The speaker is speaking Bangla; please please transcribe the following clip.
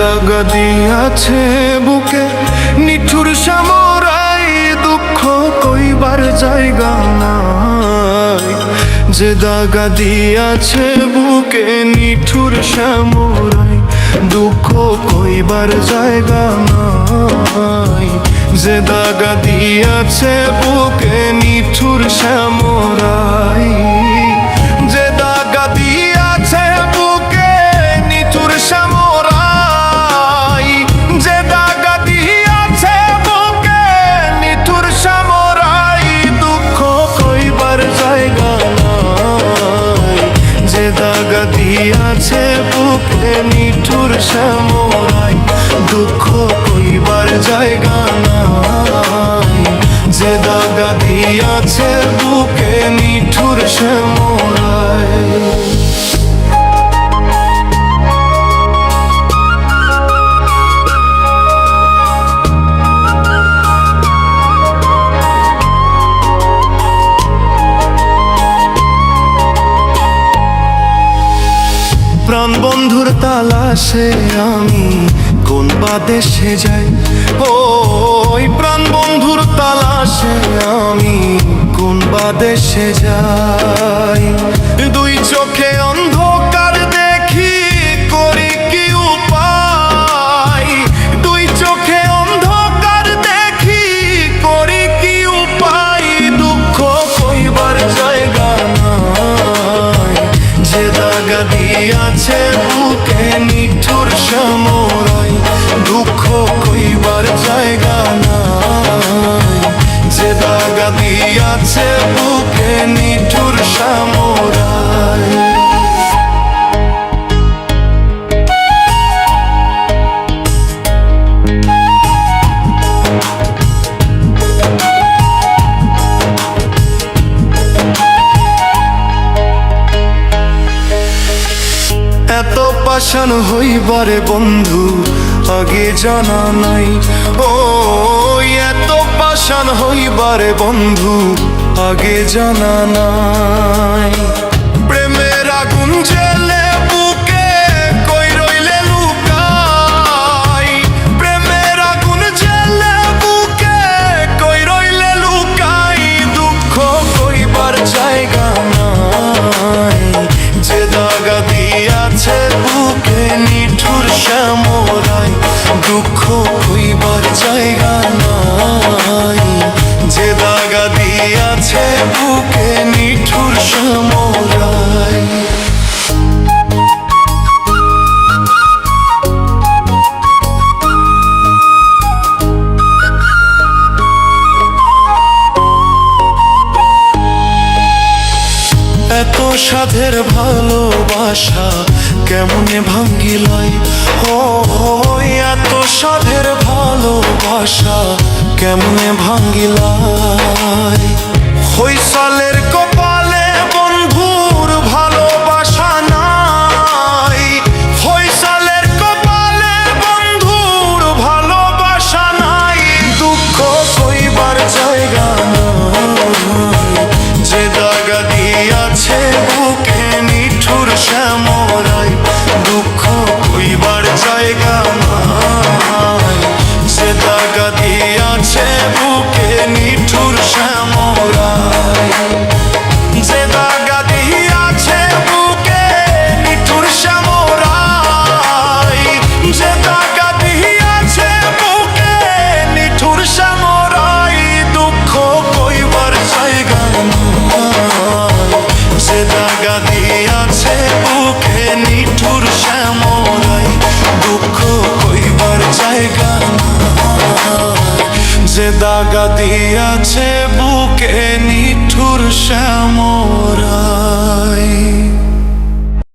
দাগা দিয়াছে বুকে নিঠুর সামরাই, দুঃখ কইবার জায়গা নাই। যে দাগা দিয়াছে বুকে নিঠুর সামরাই, দুঃখ কইবার জায়গা নাই। যে দাগা দিয়াছে বুকে নিঠুর সামরাই, যে দাগা দিয়াছে বুকে নিঠুর সামরাই, যে দাগা দিয়াছে বুকে নিঠুর সামরাই, দুঃখ কইবার জায়গা নাই। যে দাগা দিয়াছে বুকে নিঠুর সামরাই, দুঃখ কইবার জায়গা নাই। যে দাগা দিয়াছে বুকে নিঠুর সামরাই। প্রাণ বন্ধুর তালাশে আমি কোন বা দেশে যাই, ওই প্রাণ বন্ধুর তালাশে আমি কোন বা দেশে যাই। দুই চোখে অন্ধকার দেখি করি কি উপায়, দুই চোখে অন্ধকার দেখি করি কি উপায়, দুঃখ কইবার জায়গা নাই। যে দাগা দিয়াছে বুকে নিঠুর সামরাই, দুঃখ কইবার জায়গা নাই। যে দাগা দিয়াছে বুকে নিঠুর সামরাই। এত পাষাণ হইবারে বন্ধু আগে জানা নাই, ও এত পাষাণ হইবারে বন্ধু আগে জানা নাই। প্রেমের আগুন জেলে বুকে কই রইলে লুকাই, প্রেমের আগুন জেলে বুকে কই রইলে লুকাই, দুঃখ কইবার জায়গা নাই। যে দাগা দিয়াছে বুকে নিঠুর সামরাই, দুঃখ কইবার জায়গা নাই। যে দাগা দিয়াছে বুকে নিঠুর সামরাই। এত সাধের ভালোবাসা কেমনে ভাঙ্গিলাই, ও এত সাধের ভালোবাসা কেমনে ভাঙ্গিলাই। হইসালের কপালে বন্ধুর ভালোবাসা নাই, হইসালের কপালে বন্ধুর ভালোবাসা নাই, দুঃখ কইবার জায়গা নাই। যে দাগা দিয়াছে বুকে নিঠুর সামরাই, দুঃখ কইবার জায়গা নাই। যে দাগা দিয়াছে বুকে নিঠুর সামরাই, যে দাগা দিয়াছে বুকে নিঠুর সামরাই, যে দাগা দিয়াছে বুকে নিঠুর সামরাই, দুঃখ কইবার জায়গা নাই। যে দাগা দিয়াছে বুকে নিঠুর সামরাই, দুঃখ কইবার জায়গা নাই। যে দাগা দিয়াছে বুকে নিঠুর সামরাই।